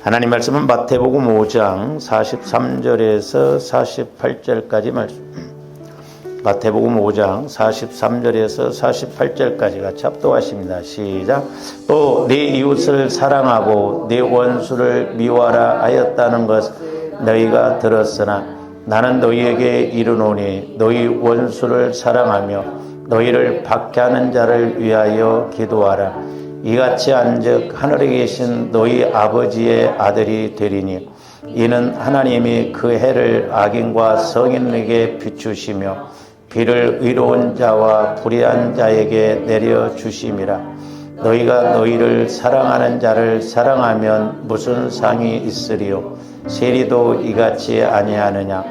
하나님 말씀은 마태복음 5장 43절에서 48절까지 말씀. 마태복음 5장 43절에서 48절까지 같이 합독하십니다. 시작. 또 네 이웃을 사랑하고 네 원수를 미워하라 하였다는 것 너희가 들었으나 나는 너희에게 이르노니 너희 원수를 사랑하며 너희를 박해하는 자를 위하여 기도하라. 이같이 한즉 하늘에 계신 너희 아버지의 아들이 되리니 이는 하나님이 그 해를 악인과 성인에게 비추시며 비를 의로운 자와 불의한 자에게 내려주심이라. 너희가 너희를 사랑하는 자를 사랑하면 무슨 상이 있으리요? 세리도 이같이 아니하느냐?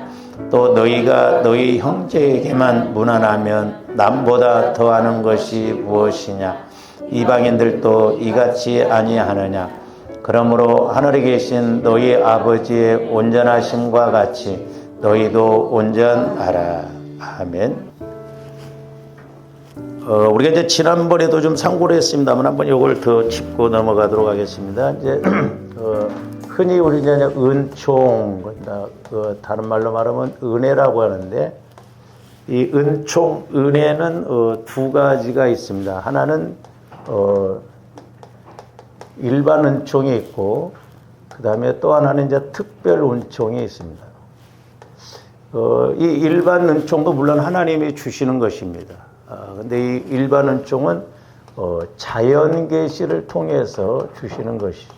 또 너희가 너희 형제에게만 무난하면 남보다 더하는 것이 무엇이냐? 이방인들도 이같이 아니하느냐? 그러므로 하늘에 계신 너희 아버지의 온전하심과 같이 너희도 온전하라. 아멘. 우리가 이제 지난번에도 좀 상고를 했습니다만 한번 이걸 더 짚고 넘어가도록 하겠습니다. 이제 흔히 우리 이제 은총, 다른 말로 말하면 은혜라고 하는데, 이 은총, 은혜는 두 가지가 있습니다. 하나는 일반 은총이 있고, 그 다음에 또 하나는 이제 특별 은총이 있습니다. 이 일반 은총도 물론 하나님이 주시는 것입니다. 근데 이 일반 은총은 자연 계시를 통해서 주시는 것이죠.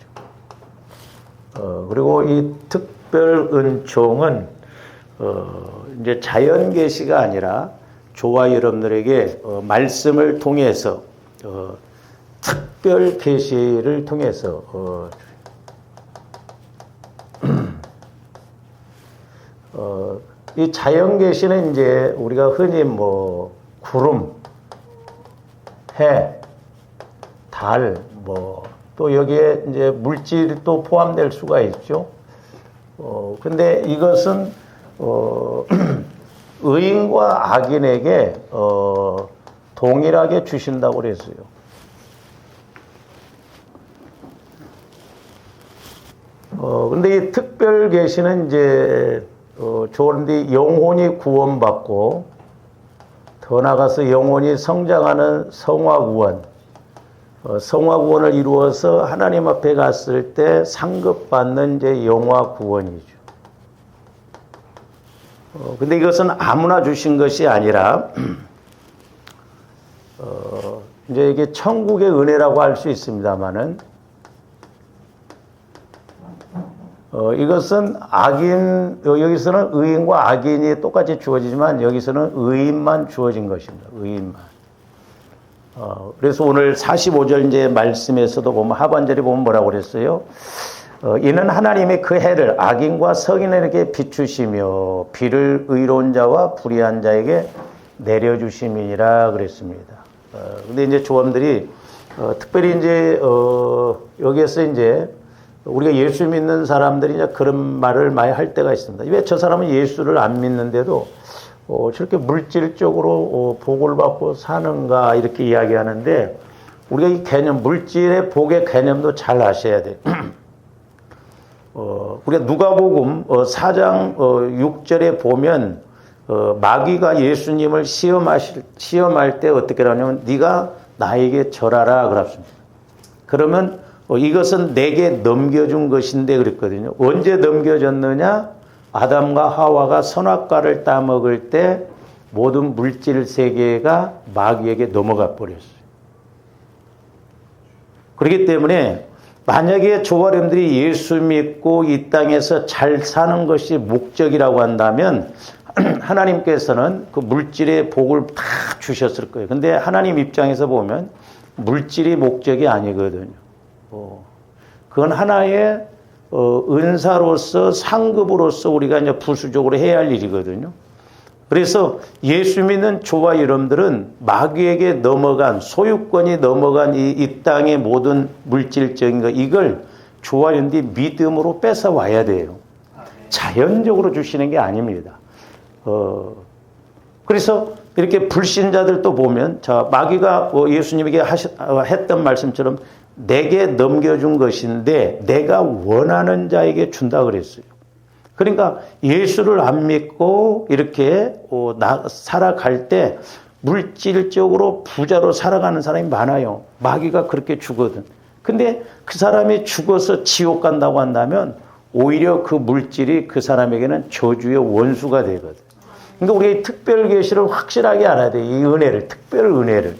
그리고 이 특별 은총은 이제 자연 계시가 아니라 저와 여러분들에게 말씀을 통해서 특별 계시를 통해서 이 자연 계시는 이제 우리가 흔히 뭐 구름, 해, 달, 또 여기에 이제 물질이 또 포함될 수가 있죠. 근데 이것은 의인과 악인에게 동일하게 주신다고 그랬어요. 근데 이 특별 계시는 이제 좋은데 영혼이 구원받고 더 나아가서 영혼이 성장하는 성화구원, 성화구원을 이루어서 하나님 앞에 갔을 때 상급받는 이제 영화구원이죠. 근데 이것은 아무나 주신 것이 아니라 이제 이게 천국의 은혜라고 할 수 있습니다만은 이것은 악인, 여기서는 의인과 악인이 똑같이 주어지지만 여기서는 의인만 주어진 것입니다. 의인만. 그래서 오늘 45절 이제 말씀에서도 보면 하반절에 보면 뭐라고 그랬어요? 이는 하나님이 그 해를 악인과 성인에게 비추시며 비를 의로운 자와 불의한 자에게 내려주심이니라 그랬습니다. 근데 이제 조언들이 특별히 이제 여기에서 이제 우리가 예수 믿는 사람들이 이제 그런 말을 많이 할 때가 있습니다. 왜 저 사람은 예수를 안 믿는데도 저렇게 물질적으로 복을 받고 사는가 이렇게 이야기하는데 우리가 이 개념, 물질의 복의 개념도 잘 아셔야 돼요. 우리가 누가복음 4장 6절에 보면 마귀가 예수님을 시험할 때 어떻게 하냐면 네가 나에게 절하라 그랬습니다. 그러면 이것은 내게 넘겨준 것인데 그랬거든요. 언제 넘겨졌느냐? 아담과 하와가 선악과를 따먹을 때 모든 물질 세계가 마귀에게 넘어가 버렸어요. 그렇기 때문에 만약에 저와 여러분들이 예수 믿고 이 땅에서 잘 사는 것이 목적이라고 한다면 하나님께서는 그 물질의 복을 다 주셨을 거예요. 근데 하나님 입장에서 보면 물질이 목적이 아니거든요. 그건 하나의 은사로서 상급으로서 우리가 이제 부수적으로 해야 할 일이거든요. 그래서 예수 믿는 저와 여러분들은 마귀에게 넘어간 소유권이 넘어간 이 땅의 모든 물질적인 것 이걸 저와 여러분들이 믿음으로 뺏어 와야 돼요. 자연적으로 주시는 게 아닙니다. 그래서 이렇게 불신자들도 보면 자 마귀가 예수님에게 했던 말씀처럼 내게 넘겨준 것인데 내가 원하는 자에게 준다 그랬어요. 그러니까 예수를 안 믿고 이렇게 살아갈 때 물질적으로 부자로 살아가는 사람이 많아요. 마귀가 그렇게 주거든. 근데 그 사람이 죽어서 지옥 간다고 한다면 오히려 그 물질이 그 사람에게는 저주의 원수가 되거든. 그러니까 우리가 이 특별 계시를 확실하게 알아야 돼. 이 은혜를, 특별 은혜를.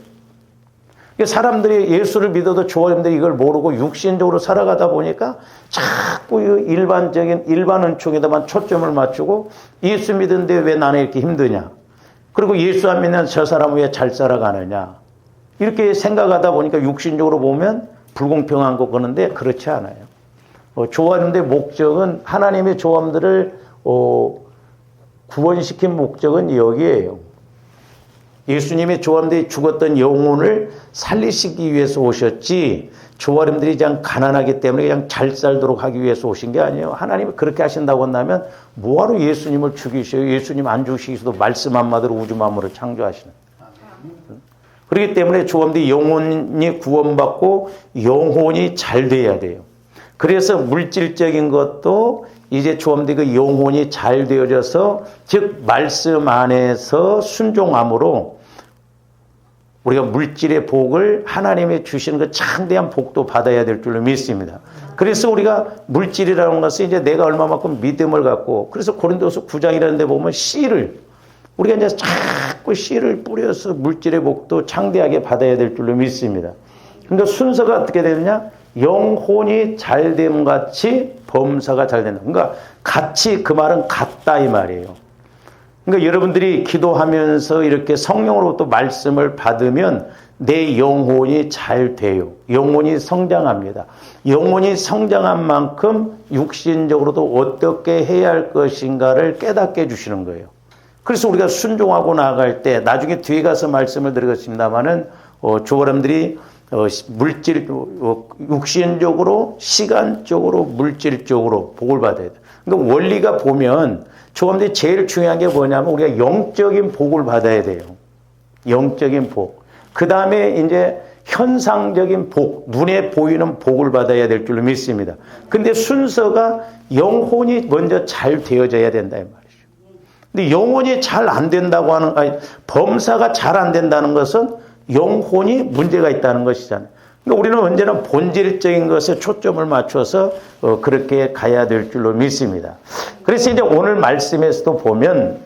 사람들이 예수를 믿어도 조원들이 이걸 모르고 육신적으로 살아가다 보니까 자꾸 일반 은총에다만 초점을 맞추고 예수 믿는데 왜 나는 이렇게 힘드냐. 그리고 예수 안 믿는 저 사람은 왜 잘 살아가느냐. 이렇게 생각하다 보니까 육신적으로 보면 불공평한 거 그러는데 그렇지 않아요. 조원들의 목적은 하나님의 조원들을 구원시킨 목적은 여기에요. 예수님의 조원들이 죽었던 영혼을 살리시기 위해서 오셨지 조원들이 그냥 가난하기 때문에 그냥 잘 살도록 하기 위해서 오신 게 아니에요. 하나님이 그렇게 하신다고 한다면 뭐하러 예수님을 죽이셔요. 예수님 안 죽이시기도 말씀 한마디로 우주 만물을 창조하시는. 그렇기 때문에 조원들이 영혼이 구원받고 영혼이 잘 돼야 돼요. 그래서 물질적인 것도 이제 조원들이 그 영혼이 잘 되어져서 즉 말씀 안에서 순종함으로 우리가 물질의 복을 하나님이 주시는 그 창대한 복도 받아야 될 줄로 믿습니다. 그래서 우리가 물질이라는 것은 이제 내가 얼마만큼 믿음을 갖고 그래서 고린도서 9장이라는 데 보면 씨를 우리가 이제 자꾸 씨를 뿌려서 물질의 복도 창대하게 받아야 될 줄로 믿습니다. 그러니까 순서가 어떻게 되느냐? 영혼이 잘됨 같이 범사가 잘 된다. 그러니까 같이 그 말은 같다 이 말이에요. 그러니까 여러분들이 기도하면서 이렇게 성령으로부터 말씀을 받으면 내 영혼이 잘 돼요. 영혼이 성장합니다. 영혼이 성장한 만큼 육신적으로도 어떻게 해야 할 것인가를 깨닫게 해주시는 거예요. 그래서 우리가 순종하고 나아갈 때 나중에 뒤에 가서 말씀을 드리겠습니다마는 조원들이 육신적으로, 시간적으로, 물질적으로 복을 받아야 돼. 그러니까 원리가 보면 조원들이 제일 중요한 게 뭐냐면 우리가 영적인 복을 받아야 돼요. 영적인 복. 그 다음에 이제 현상적인 복, 눈에 보이는 복을 받아야 될 줄로 믿습니다. 근데 순서가 영혼이 먼저 잘 되어져야 된다 이 말이죠. 근데 영혼이 잘 안 된다고 범사가 잘 안 된다는 것은 영혼이 문제가 있다는 것이잖아요. 그러니까 우리는 언제나 본질적인 것에 초점을 맞춰서 그렇게 가야 될 줄로 믿습니다. 그래서 이제 오늘 말씀에서도 보면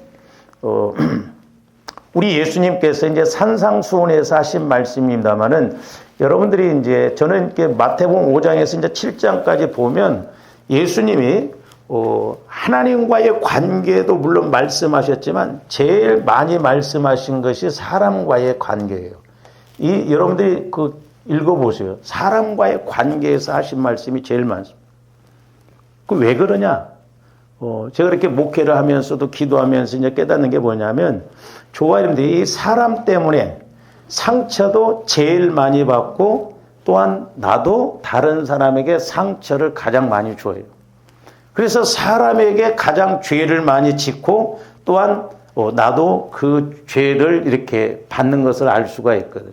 우리 예수님께서 이제 산상수훈에서 하신 말씀입니다만은 여러분들이 이제 저는 이렇게 마태복음 5장에서 이제 7장까지 보면 예수님이 하나님과의 관계도 물론 말씀하셨지만 제일 많이 말씀하신 것이 사람과의 관계예요. 여러분들이 읽어보세요. 사람과의 관계에서 하신 말씀이 제일 많습니다. 왜 그러냐? 제가 이렇게 목회를 하면서도 기도하면서 이제 깨닫는 게 뭐냐면, 조아님들이 이 사람 때문에 상처도 제일 많이 받고, 또한 나도 다른 사람에게 상처를 가장 많이 줘요. 그래서 사람에게 가장 죄를 많이 짓고, 또한 나도 그 죄를 이렇게 받는 것을 알 수가 있거든요.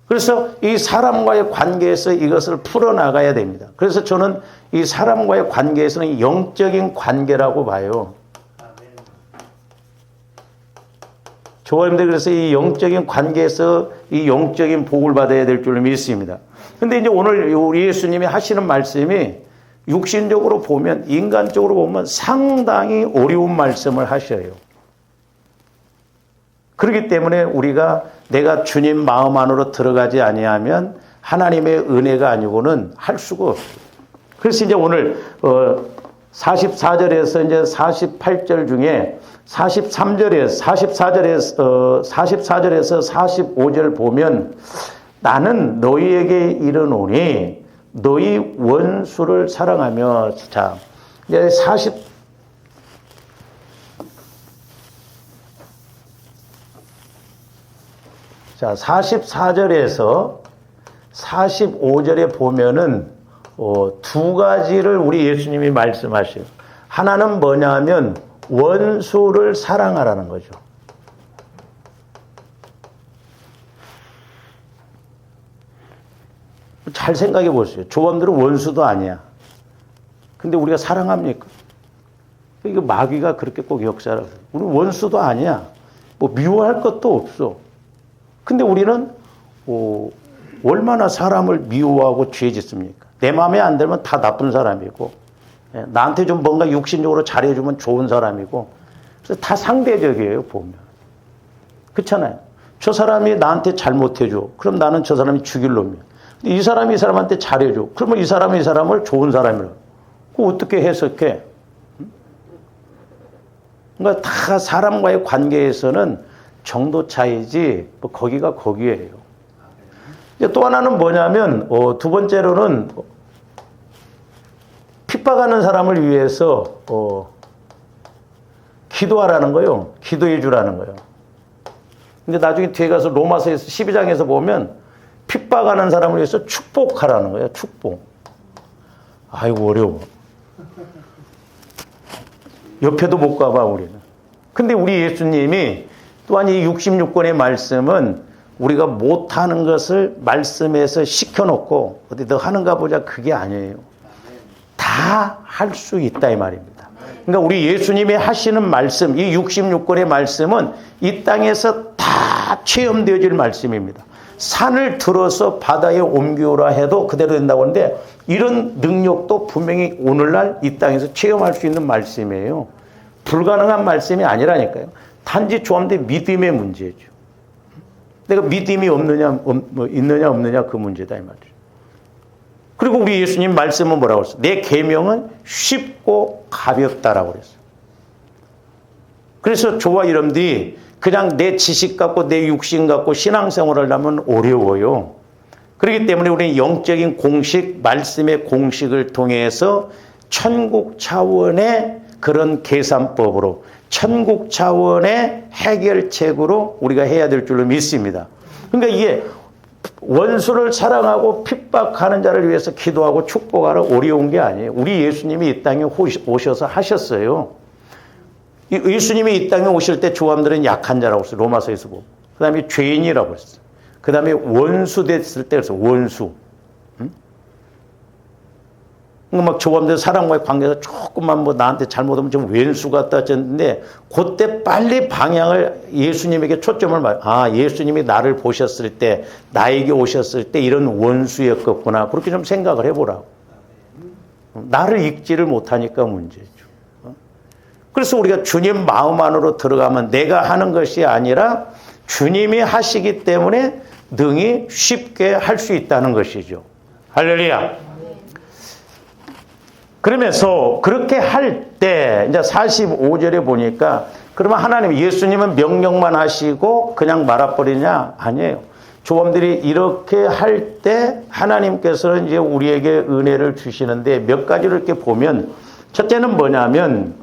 그래서 이 사람과의 관계에서 이것을 풀어나가야 됩니다. 그래서 저는 이 사람과의 관계에서는 영적인 관계라고 봐요. 조아님들 그래서 이 영적인 관계에서 이 영적인 복을 받아야 될 줄로 믿습니다. 근데 이제 오늘 우리 예수님이 하시는 말씀이 육신적으로 보면, 인간적으로 보면 상당히 어려운 말씀을 하셔요. 그렇기 때문에 우리가 내가 주님 마음 안으로 들어가지 아니하면 하나님의 은혜가 아니고는 할 수가 없어요. 그래서 이제 오늘 44절에서 이제 48절 중에 44절에서 45절 보면 나는 너희에게 이르노니 너희 원수를 사랑하며 자 이제 44절에서 45절에 보면은 두 가지를 우리 예수님이 말씀하셔요. 하나는 뭐냐면 원수를 사랑하라는 거죠. 잘 생각해 보세요. 조범들은 원수도 아니야. 근데 우리가 사랑합니까? 이거 마귀가 그렇게 꼭 역사를. 우리 원수도 아니야. 뭐 미워할 것도 없어. 근데 우리는 얼마나 사람을 미워하고 죄 짓습니까? 내 마음에 안 들면 다 나쁜 사람이고, 나한테 좀 뭔가 육신적으로 잘해주면 좋은 사람이고, 그래서 다 상대적이에요, 보면. 그렇잖아요. 저 사람이 나한테 잘못해줘. 그럼 나는 저 사람이 죽일 놈이야. 이 사람이 이 사람한테 잘해줘. 그러면 이 사람이 이 사람을 좋은 사람이라고. 그거 어떻게 해석해? 그러니까 다 사람과의 관계에서는 정도 차이지, 뭐 거기가 거기예요. 이제 또 하나는 뭐냐면, 두 번째로는 핍박하는 사람을 위해서 기도하라는 거예요. 기도해 주라는 거예요. 근데 나중에 뒤에 가서 로마서에서 12장에서 보면 핍박하는 사람을 위해서 축복하라는 거예요. 축복. 아이고 어려워. 옆에도 못 가봐 우리는. 근데 우리 예수님이 또한 이 66권의 말씀은 우리가 못하는 것을 말씀에서 시켜놓고 어디 너 하는가 보자 그게 아니에요. 다 할 수 있다 이 말입니다. 그러니까 우리 예수님이 하시는 말씀, 이 66권의 말씀은 이 땅에서 다 체험되어질 말씀입니다. 산을 들어서 바다에 옮겨오라 해도 그대로 된다고 하는데 이런 능력도 분명히 오늘날 이 땅에서 체험할 수 있는 말씀이에요. 불가능한 말씀이 아니라니까요. 단지 조합대 믿음의 문제죠. 내가 믿음이 없느냐, 있느냐 없느냐 그 문제다 이 말이죠. 그리고 우리 예수님 말씀은 뭐라고 했어요? 내 계명은 쉽고 가볍다라고 그랬어요. 그래서 저와 여러분들이 그냥 내 지식 갖고 내 육신 갖고 신앙생활을 하면 어려워요. 그렇기 때문에 우리는 영적인 공식, 말씀의 공식을 통해서 천국 차원의 그런 계산법으로 천국 차원의 해결책으로 우리가 해야 될 줄로 믿습니다. 그러니까 이게 원수를 사랑하고 핍박하는 자를 위해서 기도하고 축복하라 어려운 게 아니에요. 우리 예수님이 이 땅에 오셔서 하셨어요. 예수님이 이 땅에 오실 때 조함들은 약한 자라고 했어요. 로마서에서 보고. 그 다음에 죄인이라고 했어요. 그 다음에 원수 됐을 때 그래서 원수. 막 조감들 사람과의 관계에서 조금만 뭐 나한테 잘못하면 좀 왼수 같다 했는데 그때 빨리 방향을 예수님에게 초점을 예수님이 나를 보셨을 때 나에게 오셨을 때 이런 원수였겠구나 그렇게 좀 생각을 해보라고. 나를 읽지를 못하니까 문제죠. 그래서 우리가 주님 마음 안으로 들어가면 내가 하는 것이 아니라 주님이 하시기 때문에 능히 쉽게 할 수 있다는 것이죠. 할렐루야. 그러면서 그렇게 할 때 이제 45절에 보니까 그러면 하나님 예수님은 명령만 하시고 그냥 말아버리냐? 아니에요. 조범들이 이렇게 할 때 하나님께서는 이제 우리에게 은혜를 주시는데 몇 가지를 이렇게 보면 첫째는 뭐냐면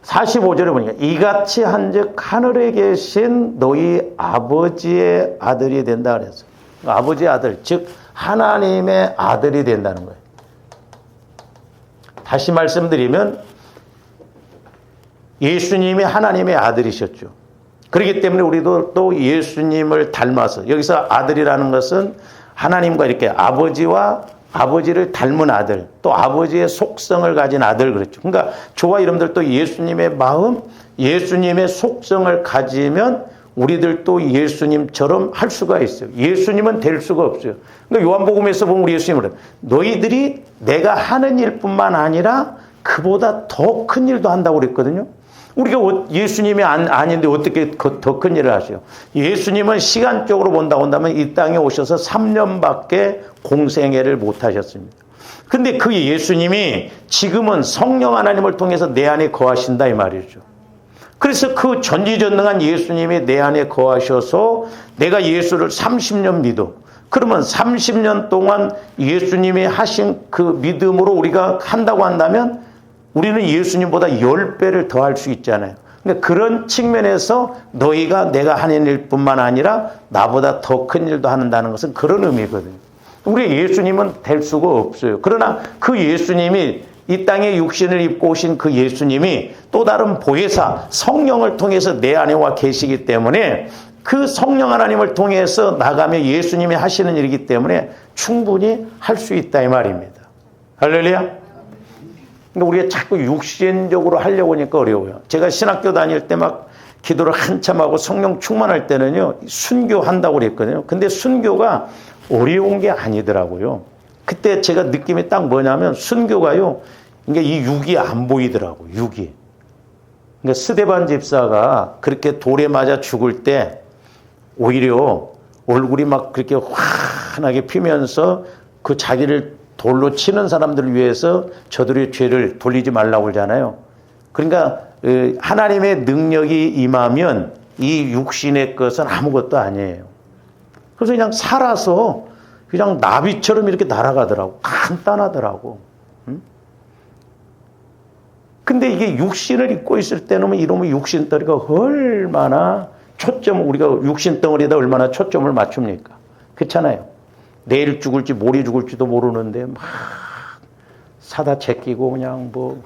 45절에 보니까 이같이 한즉 하늘에 계신 너희 아버지의 아들이 된다 그랬어요. 아버지의 아들, 즉 하나님의 아들이 된다는 거예요. 다시 말씀드리면 예수님이 하나님의 아들이셨죠. 그렇기 때문에 우리도 또 예수님을 닮아서 여기서 아들이라는 것은 하나님과 이렇게 아버지를 닮은 아들, 또 아버지의 속성을 가진 아들 그랬죠. 그러니까 저와 여러분들 또 예수님의 마음, 예수님의 속성을 가지면 우리들도 예수님처럼 할 수가 있어요. 예수님은 될 수가 없어요. 그러니까 요한복음에서 보면 우리 예수님은 너희들이 내가 하는 일뿐만 아니라 그보다 더 큰 일도 한다고 그랬거든요. 우리가 예수님이 아닌데 어떻게 더 큰 일을 하세요? 예수님은 시간적으로 본다고 한다면 이 땅에 오셔서 3년밖에 공생애를 못 하셨습니다. 근데 그 예수님이 지금은 성령 하나님을 통해서 내 안에 거하신다 이 말이죠. 그래서 그 전지전능한 예수님이 내 안에 거하셔서 내가 예수를 30년 믿어. 그러면 30년 동안 예수님이 하신 그 믿음으로 우리가 한다고 한다면 우리는 예수님보다 10배를 더 할 수 있잖아요. 그러니까 그런 측면에서 너희가 내가 하는 일뿐만 아니라 나보다 더 큰 일도 한다는 것은 그런 의미거든요. 우리 예수님은 될 수가 없어요. 그러나 그 예수님이 이 땅에 육신을 입고 오신 그 예수님이 또 다른 보혜사 성령을 통해서 내 안에 와 계시기 때문에 그 성령 하나님을 통해서 나가며 예수님이 하시는 일이기 때문에 충분히 할 수 있다 이 말입니다. 할렐루야. 근데 우리가 자꾸 육신적으로 하려고 하니까 어려워요. 제가 신학교 다닐 때 막 기도를 한참 하고 성령 충만할 때는요, 순교한다고 그랬거든요. 근데 순교가 어려운 게 아니더라고요. 그때 제가 느낌이 딱 뭐냐면 순교가요, 그러니까 이 육이 안 보이더라고, 육이. 그러니까 스데반 집사가 그렇게 돌에 맞아 죽을 때 오히려 얼굴이 막 그렇게 환하게 피면서 그 자기를 돌로 치는 사람들을 위해서 저들의 죄를 돌리지 말라고 그러잖아요. 그러니까 하나님의 능력이 임하면 이 육신의 것은 아무것도 아니에요. 그래서 그냥 살아서 그냥 나비처럼 이렇게 날아가더라고. 간단하더라고. 근데 이게 육신을 입고 있을 때는 이러면 육신덩어리가 얼마나 우리가 육신덩어리에다 얼마나 초점을 맞춥니까? 그렇잖아요. 내일 죽을지 모레 죽을지도 모르는데 막 사다 제끼고 그냥 뭐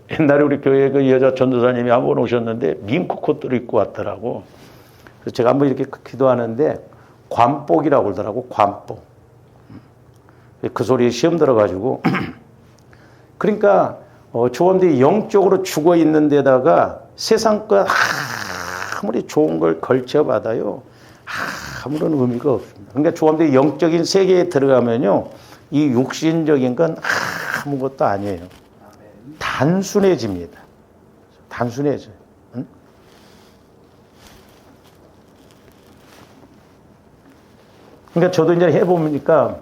옛날에 우리 교회 그 여자 전도사님이 한번 오셨는데 밍크 코트를 입고 왔더라고. 그래서 제가 한번 이렇게 기도하는데 관복이라고 그러더라고. 관복. 그 소리에 시험 들어가지고 그러니까 조원들이 영적으로 죽어 있는 데다가 세상 것 아무리 좋은 걸 걸쳐받아요. 아무런 의미가 없습니다. 그러니까 조원들이 영적인 세계에 들어가면요, 이 육신적인 건 아무것도 아니에요. 단순해집니다. 단순해져요. 응? 그러니까 저도 이제 해보니까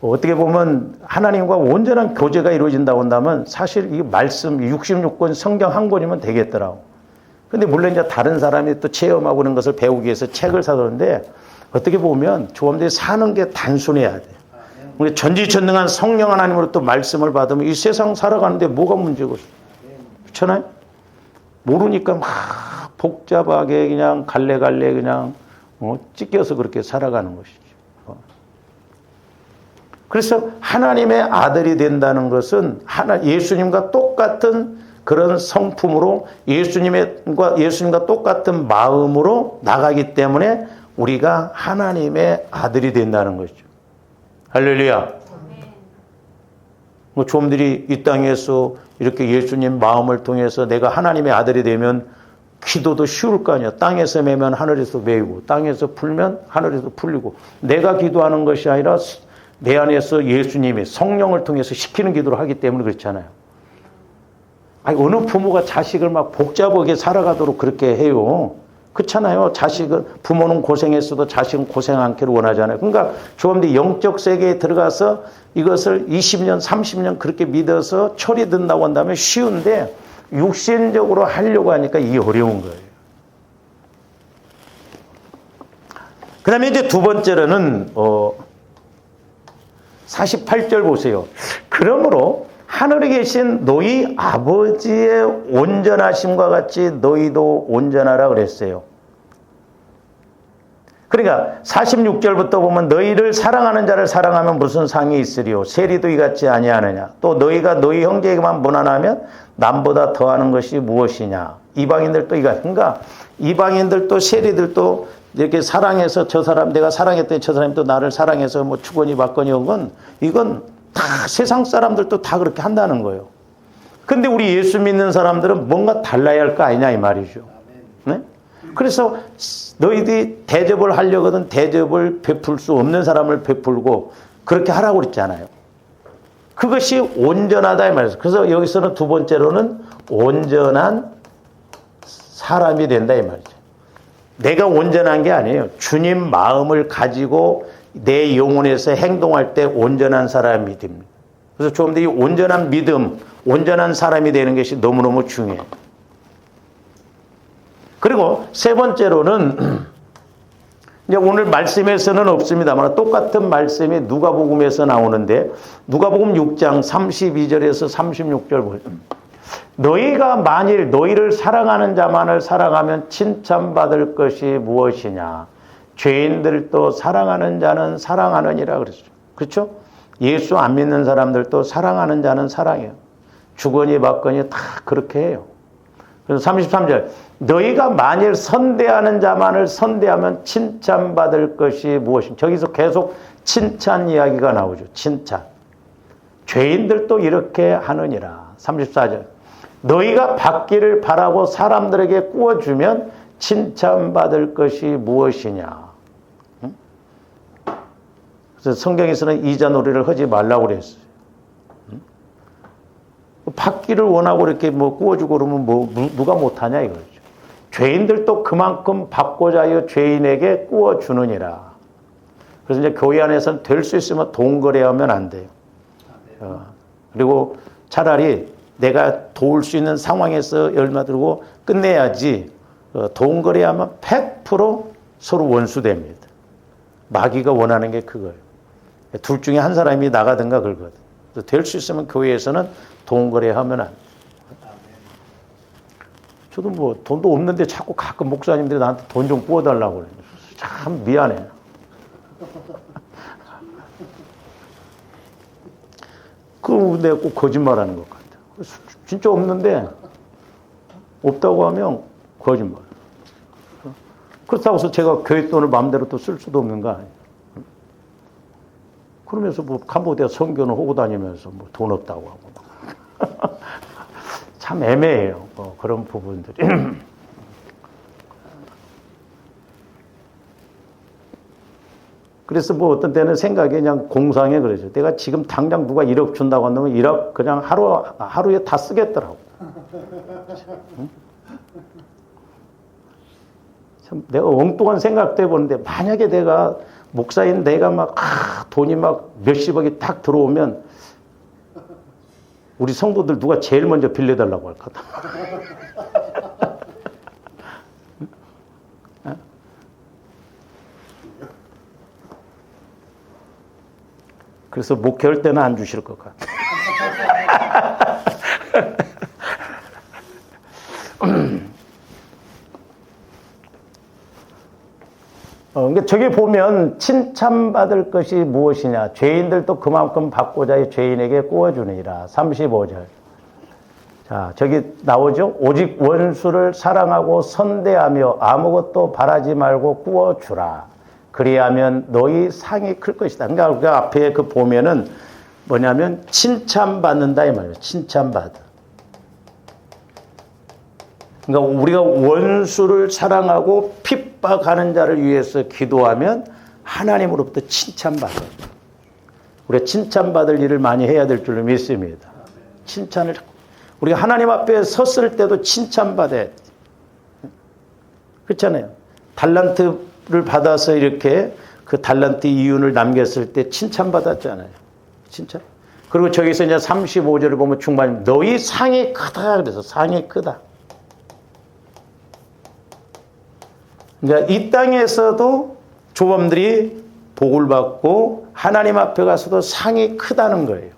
어떻게 보면 하나님과 온전한 교제가 이루어진다고 한다면 사실 이 말씀, 66권 성경 한 권이면 되겠더라고. 근데 물론 이제 다른 사람이 또 체험하고 그런 것을 배우기 위해서 책을 사두는데 어떻게 보면 조원들이 사는 게 단순해야 돼요. 우리 전지전능한 성령 하나님으로 또 말씀을 받으면 이 세상 살아가는데 뭐가 문제고, 그렇잖아요? 모르니까 막 복잡하게 그냥 갈래갈래 그냥 찢겨서 그렇게 살아가는 것이죠. 그래서 하나님의 아들이 된다는 것은 예수님과 똑같은 그런 성품으로 예수님과 똑같은 마음으로 나가기 때문에 우리가 하나님의 아들이 된다는 것이죠. 할렐루야. 뭐 조om들이 이 땅에서 이렇게 예수님 마음을 통해서 내가 하나님의 아들이 되면 기도도 쉬울 거 아니야. 땅에서 매면 하늘에서 매이고 땅에서 풀면 하늘에서 풀리고 내가 기도하는 것이 아니라 내 안에서 예수님이 성령을 통해서 시키는 기도를 하기 때문에 그렇잖아요. 아니, 어느 부모가 자식을 막 복잡하게 살아가도록 그렇게 해요. 그렇잖아요. 부모는 고생했어도 자식은 고생 않기를 원하잖아요. 그러니까 조om들이 영적 세계에 들어가서 이것을 20년, 30년 그렇게 믿어서 철이 든다고 한다면 쉬운데 육신적으로 하려고 하니까 이게 어려운 거예요. 그 다음에 이제 두 번째로는 48절 보세요. 그러므로 하늘에 계신 너희 아버지의 온전하심과 같이 너희도 온전하라 그랬어요. 그러니까 46절부터 보면 너희를 사랑하는 자를 사랑하면 무슨 상이 있으리요. 세리도 이같이 아니하느냐. 또 너희가 너희 형제에게만 무난하면 남보다 더하는 것이 무엇이냐. 이방인들도 그러니까 이방인들도 세리들도 이렇게 사랑해서 저 사람 내가 사랑했더니 저 사람이 또 나를 사랑해서 뭐 주거니 받거니 이건 다 세상 사람들도 다 그렇게 한다는 거예요. 근데 우리 예수 믿는 사람들은 뭔가 달라야 할 거 아니냐 이 말이죠. 네? 그래서 너희들이 대접을 하려거든 대접을 베풀 수 없는 사람을 베풀고 그렇게 하라고 그랬잖아요. 그것이 온전하다 이 말이죠. 그래서 여기서는 두 번째로는 온전한 사람이 된다 이 말이죠. 내가 온전한 게 아니에요. 주님 마음을 가지고 내 영혼에서 행동할 때 온전한 사람이 됩니다. 그래서 좀 더 이 온전한 믿음, 온전한 사람이 되는 것이 너무너무 중요해요. 그리고 세 번째로는 이제 오늘 말씀에서는 없습니다만 똑같은 말씀이 누가복음에서 나오는데 누가복음 6장 32절에서 36절 보세요. 너희가 만일 너희를 사랑하는 자만을 사랑하면 칭찬받을 것이 무엇이냐. 죄인들도 사랑하는 자는 사랑하느니라 그랬죠. 그렇죠? 예수 안 믿는 사람들도 사랑하는 자는 사랑해요. 주거니 받거니 다 그렇게 해요. 그래서 33절. 너희가 만일 선대하는 자만을 선대하면 칭찬받을 것이 무엇인가. 저기서 계속 칭찬 이야기가 나오죠. 칭찬. 죄인들도 이렇게 하느니라. 34절. 너희가 받기를 바라고 사람들에게 구워주면 칭찬받을 것이 무엇이냐. 그래서 성경에서는 이자놀이를 하지 말라고 그랬어요. 받기를 원하고 이렇게 뭐 구워주고 그러면 누가 못하냐 이거죠. 죄인들도 그만큼 받고자 하여 죄인에게 구워주느니라. 그래서 이제 교회 안에서는 될 수 있으면 돈 거래하면 안 돼요. 그리고 차라리 내가 도울 수 있는 상황에서 열마 들고 끝내야지. 돈 거래하면 100% 서로 원수됩니다. 마귀가 원하는 게 그거예요. 둘 중에 한 사람이 나가든가 그러거든. 될 수 있으면 교회에서는 돈 거래하면 안 돼. 저도 뭐 돈도 없는데 자꾸 가끔 목사님들이 나한테 돈 좀 구워달라고 그래요. 참 미안해. 그럼 내가 꼭 거짓말하는 것 같아. 진짜 없는데 없다고 하면 거짓말. 그렇다고 해서 제가 교회 돈을 마음대로 또 쓸 수도 없는 거 아니에요. 그러면서 뭐 캄보디아 선교는 하고 다니면서 뭐 돈 없다고 하고. 참 애매해요. 그런 부분들이. 그래서 뭐 어떤 때는 생각이 그냥 공상에 그러죠. 내가 지금 당장 누가 1억 준다고 한다면 1억 그냥 하루에 다 쓰겠더라고. 응? 참 내가 엉뚱한 생각도 해보는데 만약에 내가 목사인 내가 막 돈이 막 몇십억이 딱 들어오면 우리 성도들 누가 제일 먼저 빌려달라고 할까? 그래서 목회할 때는 안 주실 것 같아. 그러니까 저기 보면 칭찬받을 것이 무엇이냐. 죄인들도 그만큼 받고자 해 죄인에게 구워주느니라. 35절. 자, 저기 나오죠. 오직 원수를 사랑하고 선대하며 아무것도 바라지 말고 구워주라. 그리하면 너희 상이 클 것이다. 그러니까 그 앞에 그 보면은 뭐냐면 칭찬받는다 이 말이에요. 칭찬받아. 그러니까 우리가 원수를 사랑하고 핍박하는 자를 위해서 기도하면 하나님으로부터 칭찬받아요. 우리가 칭찬받을 일을 많이 해야 될 줄로 믿습니다. 칭찬을 우리가 하나님 앞에 섰을 때도 칭찬받아야 돼. 그렇잖아요. 달란트를 받아서 이렇게 그 달란트 이윤을 남겼을 때 칭찬받았잖아요. 칭찬. 그리고 저기서 이제 35절을 보면 중반에 너희 상이 크다 그래서 상이 크다. 그러니까 이 땅에서도 조범들이 복을 받고 하나님 앞에 가서도 상이 크다는 거예요.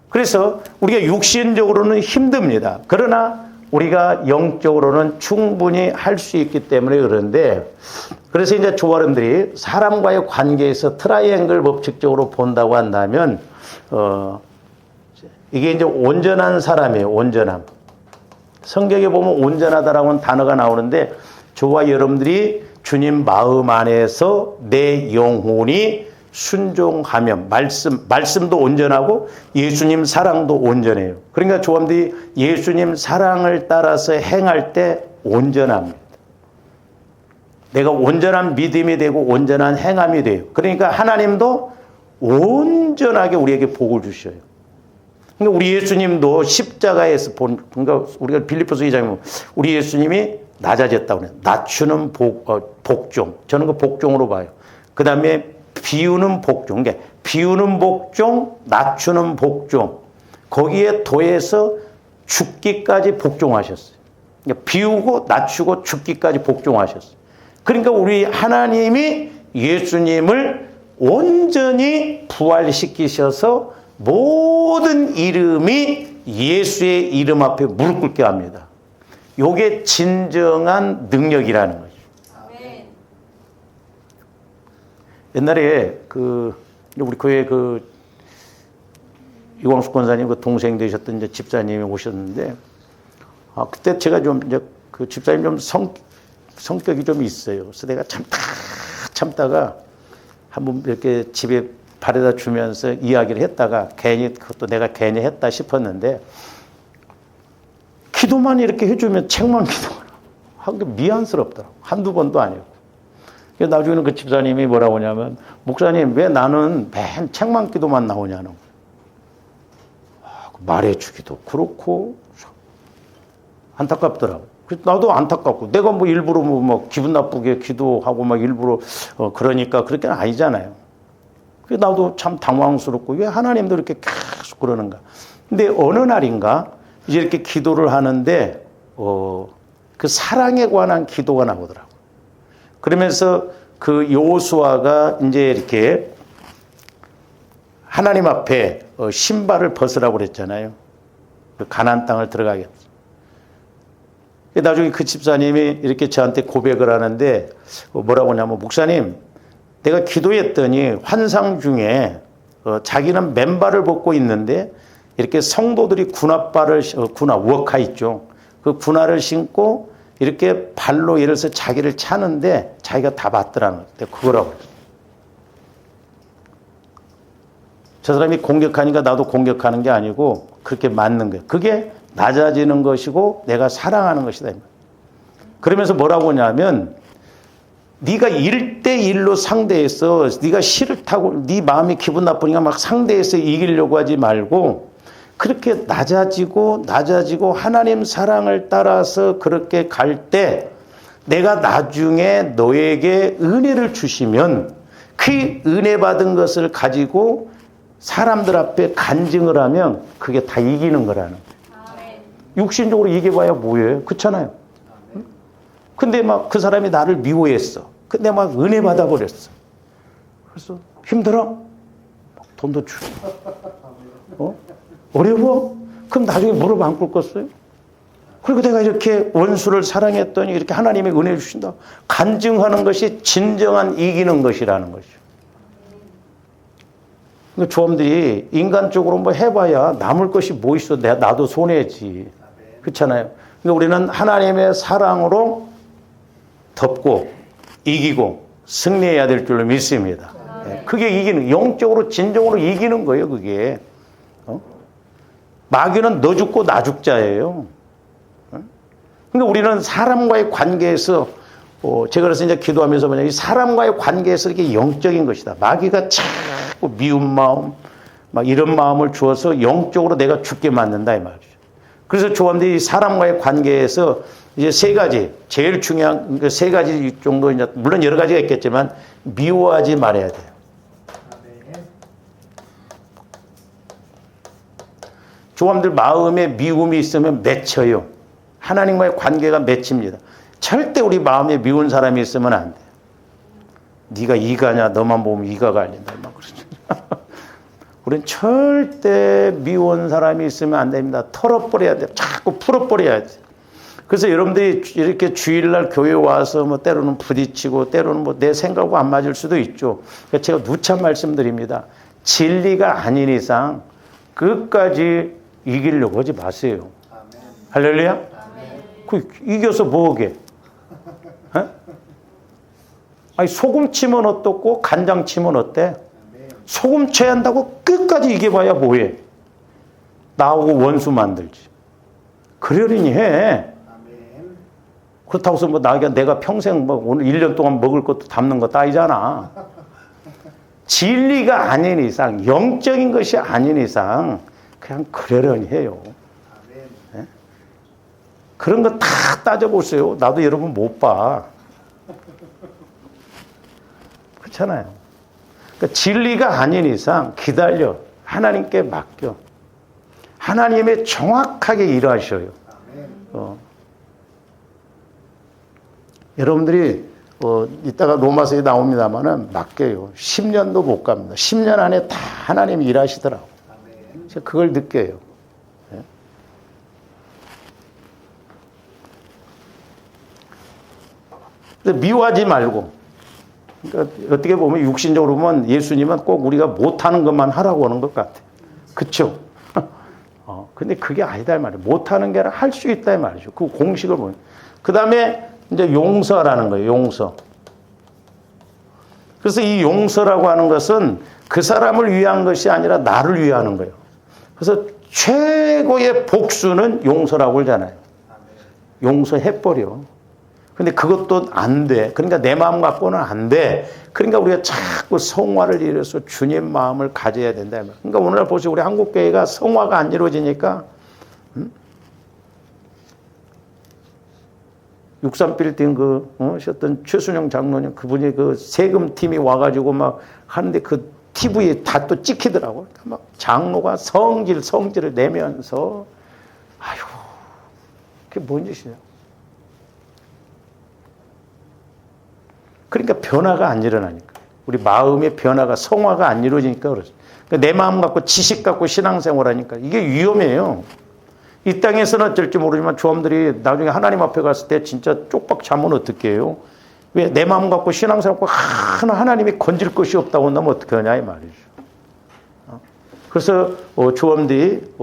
그래서 우리가 육신적으로는 힘듭니다. 그러나 우리가 영적으로는 충분히 할 수 있기 때문에 그런데 그래서 이제 조아름들이 사람과의 관계에서 트라이앵글 법칙적으로 본다고 한다면 이게 이제 온전한 사람이에요. 온전함. 성경에 보면 온전하다라고 하는 단어가 나오는데 저와 여러분들이 주님 마음 안에서 내 영혼이 순종하면 말씀도 온전하고 예수님 사랑도 온전해요. 그러니까 조함들이 예수님 사랑을 따라서 행할 때 온전합니다. 내가 온전한 믿음이 되고 온전한 행함이 돼요. 그러니까 하나님도 온전하게 우리에게 복을 주셔요. 그러니까 우리 예수님도 십자가에서 그러니까 우리가 빌립보서 2장에 보면 우리 예수님이 낮아졌다고 해요. 낮추는 복종. 저는 그 복종으로 봐요. 그 다음에 비우는 복종. 그러니까 비우는 복종, 낮추는 복종. 거기에 더해서 죽기까지 복종하셨어요. 그러니까 비우고 낮추고 죽기까지 복종하셨어요. 그러니까 우리 하나님이 예수님을 온전히 부활시키셔서 모든 이름이 예수의 이름 앞에 무릎 꿇게 합니다. 이게 진정한 능력이라는 거죠. 옛날에 우리 교회 이광숙 권사님 그 동생 되셨던 이제 집사님이 오셨는데, 그때 제가 좀 이제 그 집사님 좀 성격이 좀 있어요. 그래서 내가 참다가 한번 이렇게 집에 바래다 주면서 이야기를 했다가 괜히 그것도 내가 괜히 했다 싶었는데, 기도만 이렇게 해주면 책만 기도하라. 한 게 미안스럽더라고. 한두 번도 아니고. 나중에는 그 집사님이 뭐라고 하냐면, 목사님 왜 나는 맨 책만 기도만 나오냐는 거예요. 말해주기도 그렇고 안타깝더라고. 그래서 나도 안타깝고, 내가 뭐 일부러 뭐 기분 나쁘게 기도하고 막 일부러 그러니까 그렇게는 아니잖아요. 그래서 나도 참 당황스럽고, 왜 하나님도 이렇게 계속 그러는가. 근데 어느 날인가 이제 이렇게 기도를 하는데 그 사랑에 관한 기도가 나오더라고. 그러면서 그 여호수아가 이제 이렇게 하나님 앞에 신발을 벗으라고 그랬잖아요. 그 가나안 땅을 들어가겠다. 나중에 그 집사님이 이렇게 저한테 고백을 하는데 뭐라고 하냐면, 목사님 내가 기도했더니 환상 중에 자기는 맨발을 벗고 있는데 이렇게 성도들이 군화발을 워카 있죠. 그 군화를 신고 이렇게 발로 예를 들어서 자기를 차는데 자기가 다 봤더라는 거예요. 그거라고 그랬어요. 저 사람이 공격하니까 나도 공격하는 게 아니고 그렇게 맞는 거예요. 그게 낮아지는 것이고 내가 사랑하는 것이다. 그러면서 뭐라고 하냐면, 네가 1대1로 상대해서 네가 싫다고 네 마음이 기분 나쁘니까 막 상대해서 이기려고 하지 말고, 그렇게 낮아지고 하나님 사랑을 따라서 그렇게 갈 때 내가 나중에 너에게 은혜를 주시면 그 은혜 받은 것을 가지고 사람들 앞에 간증을 하면 그게 다 이기는 거라는 거예요. 육신적으로 이겨봐야 뭐예요? 그렇잖아요. 근데 막 그 사람이 나를 미워했어. 근데 막 은혜 받아버렸어. 그래서 힘들어? 돈도 주고. 어려워? 그럼 나중에 무릎 안 꿇겠어요? 그리고 내가 이렇게 원수를 사랑했더니 이렇게 하나님이 은혜 주신다. 간증하는 것이 진정한 이기는 것이라는 것이죠. 그러니까 조험들이 인간적으로 뭐 해봐야 남을 것이 뭐 있어. 나도 손해지. 그렇잖아요. 그러니까 우리는 하나님의 사랑으로 덮고 이기고 승리해야 될 줄로 믿습니다. 그게 이기는, 영적으로 진정으로 이기는 거예요. 그게. 마귀는 너 죽고 나 죽자예요. 그러니까 우리는 사람과의 관계에서 제가 그래서 이제 기도하면서 뭐냐, 이 사람과의 관계에서 이게 영적인 것이다. 마귀가 자꾸 미운 마음, 막 이런 마음을 주어서 영적으로 내가 죽게 만든다 이 말이죠. 그래서 조함들이 사람과의 관계에서 이제 세 가지, 제일 중요한 그 세 가지 정도, 이제 물론 여러 가지가 있겠지만 미워하지 말아야 돼요. 조함들 마음에 미움이 있으면 맺혀요. 하나님과의 관계가 맺힙니다. 절대 우리 마음에 미운 사람이 있으면 안 돼요. 네가 이가냐, 너만 보면 이가 갈린다 막 그러죠. 우리는 절대 미운 사람이 있으면 안 됩니다. 털어버려야 돼요. 자꾸 풀어버려야 돼요. 그래서 여러분들이 이렇게 주일날 교회 와서 뭐 때로는 부딪히고 때로는 뭐 내 생각과 안 맞을 수도 있죠. 그러니까 제가 누차 말씀드립니다. 진리가 아닌 이상 끝까지 이기려고 하지 마세요. 아멘. 할렐루야? 아멘. 그 이겨서 뭐게? 아니 소금 치면 어떻고 간장 치면 어때? 소금 쳐야 한다고 끝까지 이겨봐야 뭐해? 나하고 원수 만들지. 그러려니 해. 그렇다고 해서 뭐 내가 평생 뭐 오늘 1년 동안 먹을 것도 담는 것도 아니잖아. 진리가 아닌 이상, 영적인 것이 아닌 이상 그냥 그러려니 해요. 네? 그런 거 다 따져보세요. 나도 여러분 못 봐. 그렇잖아요. 그러니까 진리가 아닌 이상 기다려. 하나님께 맡겨. 하나님의 정확하게 일하셔요. 여러분들이 이따가 로마서에 나옵니다만은 맡겨요. 10년도 못 갑니다. 10년 안에 다 하나님이 일하시더라고. 제가 그걸 느껴요. 근데 미워하지 말고. 그러니까 어떻게 보면 육신적으로 보면 예수님은 꼭 우리가 못하는 것만 하라고 하는 것 같아요. 그렇죠? 근데 그게 아니다 이 말이에요. 못하는 게 아니라 할 수 있다 이 말이죠. 그 공식을 보면. 그 다음에 이제 용서라는 거예요. 용서. 그래서 이 용서라고 하는 것은 그 사람을 위한 것이 아니라 나를 위하는 거예요. 그래서 최고의 복수는 용서라고 하잖아요. 용서해버려. 근데 그것도 안 돼. 그러니까 내 마음 갖고는 안 돼. 그러니까 우리가 자꾸 성화를 이뤄서 주님 마음을 가져야 된다. 그러니까 오늘 보시고 우리 한국교회가 성화가 안 이루어지니까 63빌딩 하셨던 최순영 장로님 그분이 그 세금팀이 와가지고 막 하는데 그 TV에 다 또 찍히더라고. 그러니까 막 장로가 성질을 내면서 아유 그게 뭔 짓이냐. 그러니까 변화가 안 일어나니까. 우리 마음의 변화가 성화가 안 이루어지니까 그렇죠. 그러니까 내 마음 갖고 지식 갖고 신앙생활하니까 이게 위험해요. 이 땅에서는 어쩔지 모르지만 조함들이 나중에 하나님 앞에 갔을 때 진짜 쪽박 자면 어떻게 해요? 왜 내 마음 갖고 신앙생활 갖고 하나님이 건질 것이 없다고 한다면 어떻게 하냐 이 말이죠. 그래서 조함들이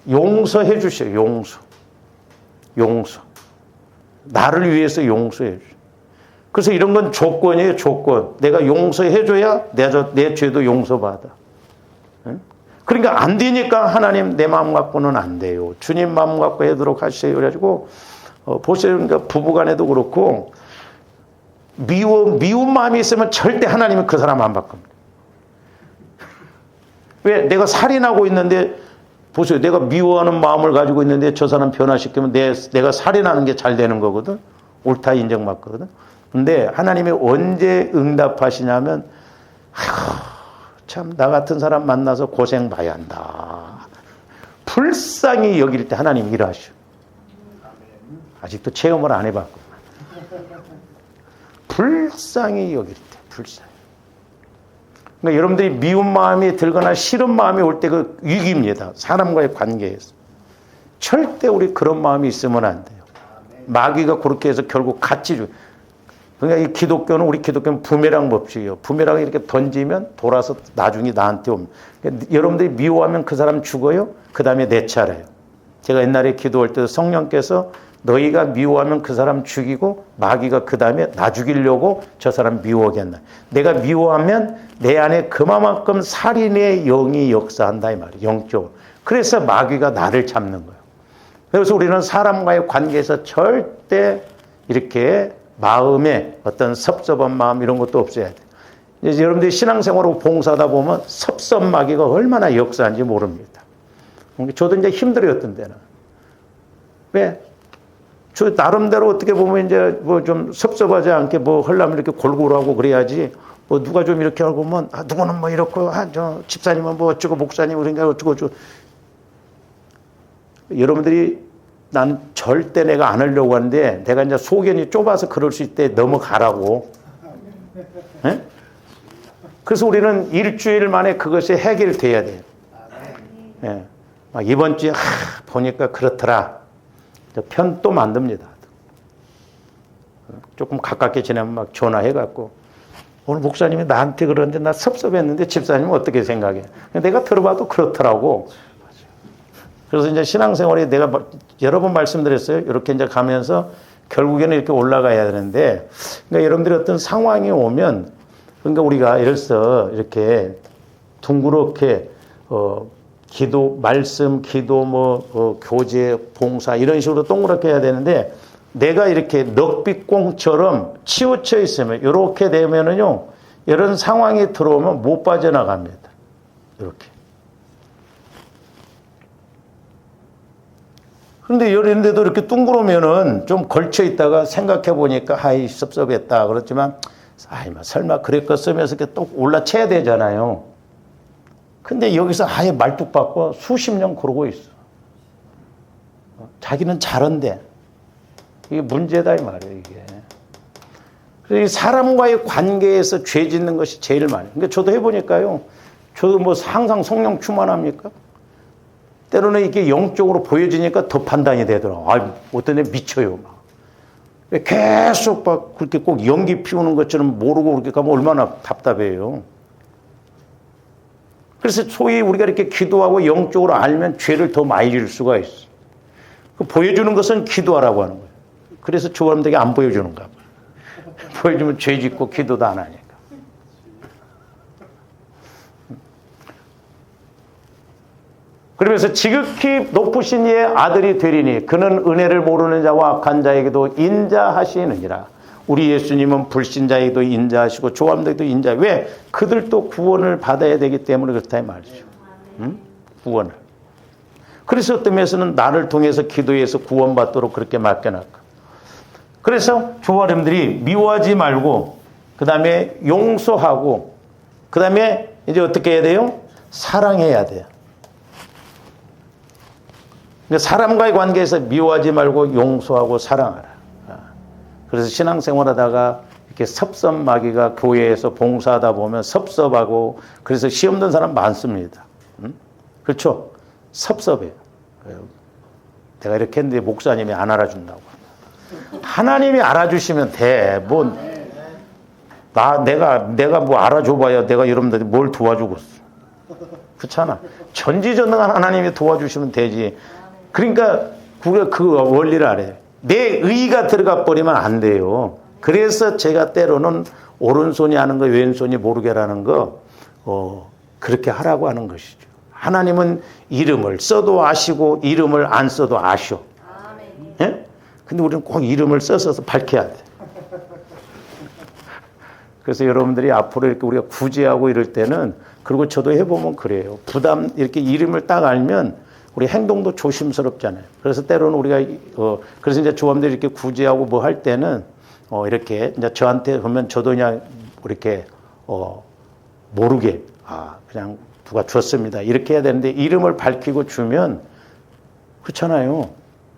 용서해 주셔요. 용서. 나를 위해서 용서해 주셔요. 그래서 이런 건 조건이에요. 조건. 내가 용서해줘야 내 죄도 용서받아. 그러니까 안 되니까 하나님 내 마음 갖고는 안 돼요. 주님 마음 갖고 하도록 하세요. 그래가지고 보세요. 그러니까 부부간에도 그렇고 미운 마음이 있으면 절대 하나님은 그 사람 안 바꿉니다. 왜? 내가 살인하고 있는데 보세요. 내가 미워하는 마음을 가지고 있는데 저 사람 변화시키면 내가 살인하는 게 잘 되는 거거든. 옳다 인정받거든. 근데 하나님이 언제 응답하시냐면 참 나 같은 사람 만나서 고생 봐야 한다. 불쌍히 여길 때 하나님이 일하셔. 아직도 체험을 안 해봤고. 불쌍히 여길 때 불쌍히. 그러니까 여러분들이 미운 마음이 들거나 싫은 마음이 올 때 그 위기입니다. 사람과의 관계에서. 절대 우리 그런 마음이 있으면 안 돼요. 마귀가 그렇게 해서 결국 같이 줘. 그러니까 우리 기독교는 부메랑 법칙이에요. 부메랑을 이렇게 던지면 돌아서 나중에 나한테 옵니다. 그러니까 여러분들이 미워하면 그 사람 죽어요. 그 다음에 내 차례예요. 제가 옛날에 기도할 때 성령께서 너희가 미워하면 그 사람 죽이고 마귀가 그 다음에 나 죽이려고 저 사람 미워하게 한다. 내가 미워하면 내 안에 그만큼 살인의 영이 역사한다 이 말이에요. 영적으로. 그래서 마귀가 나를 잡는 거예요. 그래서 우리는 사람과의 관계에서 절대 이렇게 마음에 어떤 섭섭한 마음 이런 것도 없어야 돼요. 이제 여러분들이 신앙생활하고 봉사하다 보면 섭섭마귀가 얼마나 역사한지 모릅니다. 저도 이제 힘들어요, 어떤 때는. 왜? 저 나름대로 어떻게 보면 이제 뭐 좀 섭섭하지 않게 뭐 하려면 이렇게 골고루 하고 그래야지 뭐 누가 좀 이렇게 하고 뭐 누구는 뭐 이렇고 저 집사님은 뭐 어쩌고 목사님 그러니까 어쩌고 여러분들이 난 절대 내가 안 하려고 하는데 내가 이제 소견이 좁아서 그럴 수 있을 때 넘어가라고. 네? 그래서 우리는 일주일 만에 그것이 해결돼야 돼요. 네. 막 이번 주에 보니까 그렇더라. 편 또 만듭니다. 조금 가깝게 지내면 막 전화해갖고 오늘 목사님이 나한테 그러는데 나 섭섭했는데 집사님은 어떻게 생각해? 내가 들어봐도 그렇더라고. 그래서 이제 신앙생활에 내가 여러 번 말씀드렸어요. 이렇게 이제 가면서 결국에는 이렇게 올라가야 되는데, 그러니까 여러분들이 어떤 상황이 오면, 그러니까 우리가 예를 들어서 이렇게 둥그렇게, 기도, 말씀, 기도, 교제, 봉사, 이런 식으로 동그랗게 해야 되는데, 내가 이렇게 넉빛공처럼 치우쳐 있으면, 이렇게 되면은요, 이런 상황이 들어오면 못 빠져나갑니다. 이렇게. 그런데 이런데도 이렇게 둥그러면은 좀 걸쳐 있다가 생각해 보니까 아이 섭섭했다 그렇지만 설마 그랬겠으면서 이렇게 또 올라쳐야 되잖아요. 근데 여기서 아예 말뚝 박고 수십 년 그러고 있어. 자기는 잘한데 이게 문제다 이 말이에요 이게. 그래서 사람과의 관계에서 죄 짓는 것이 제일 많아요. 그러니까 저도 해보니까요. 저도 뭐 항상 성령 충만합니까? 때로는 이게 영적으로 보여지니까 더 판단이 되더라고요. 어떤 애 미쳐요. 막. 계속 막 그렇게 꼭 연기 피우는 것처럼 모르고 그렇게 가면 얼마나 답답해요. 그래서 소위 우리가 이렇게 기도하고 영적으로 알면 죄를 더 많이 지을 수가 있어. 보여주는 것은 기도하라고 하는 거예요. 그래서 조화람들에게 안 보여주는가 봐. 보여주면 죄 짓고 기도도 안 하니까. 그러면서 지극히 높으신 이의 아들이 되리니 그는 은혜를 모르는 자와 악한 자에게도 인자하시느니라. 우리 예수님은 불신자에게도 인자하시고 조함들에게도 인자. 왜? 그들도 구원을 받아야 되기 때문에 그렇다 이 말이죠. 응? 구원을. 그래서 어떤 면에서는 나를 통해서 기도해서 구원받도록 그렇게 맡겨놨고. 그래서 조화람들이 미워하지 말고 그 다음에 용서하고 그 다음에 이제 어떻게 해야 돼요? 사랑해야 돼요. 그러니까 사람과의 관계에서 미워하지 말고 용서하고 사랑하라. 그래서 신앙생활하다가 이렇게 섭섭마귀가 교회에서 봉사하다 보면 섭섭하고 그래서 시험 든 사람 많습니다. 그렇죠? 섭섭해요. 내가 이렇게 했는데 목사님이 안 알아준다고. 하나님이 알아주시면 돼. 뭐 내가 뭐 알아줘봐야 내가 여러분들 뭘 도와주겠어. 그렇잖아. 전지전능한 하나님이 도와주시면 되지. 그러니까 그 원리를 알아요. 내 의가 들어가 버리면 안 돼요. 그래서 제가 때로는 오른손이 하는 거 왼손이 모르게라는 거 그렇게 하라고 하는 것이죠. 하나님은 이름을 써도 아시고 이름을 안 써도 아셔. 예? 근데 우리는 꼭 이름을 써서 밝혀야 돼. 그래서 여러분들이 앞으로 이렇게 우리가 구제하고 이럴 때는 그리고 저도 해보면 그래요. 부담 이렇게 이름을 딱 알면 우리 행동도 조심스럽잖아요. 그래서 때로는 우리가 그래서 이제 조함들이 이렇게 구제하고 뭐 할 때는 이렇게 이제 저한테 그러면 저도 그냥 이렇게 모르게 그냥 누가 줬습니다. 이렇게 해야 되는데 이름을 밝히고 주면 그렇잖아요.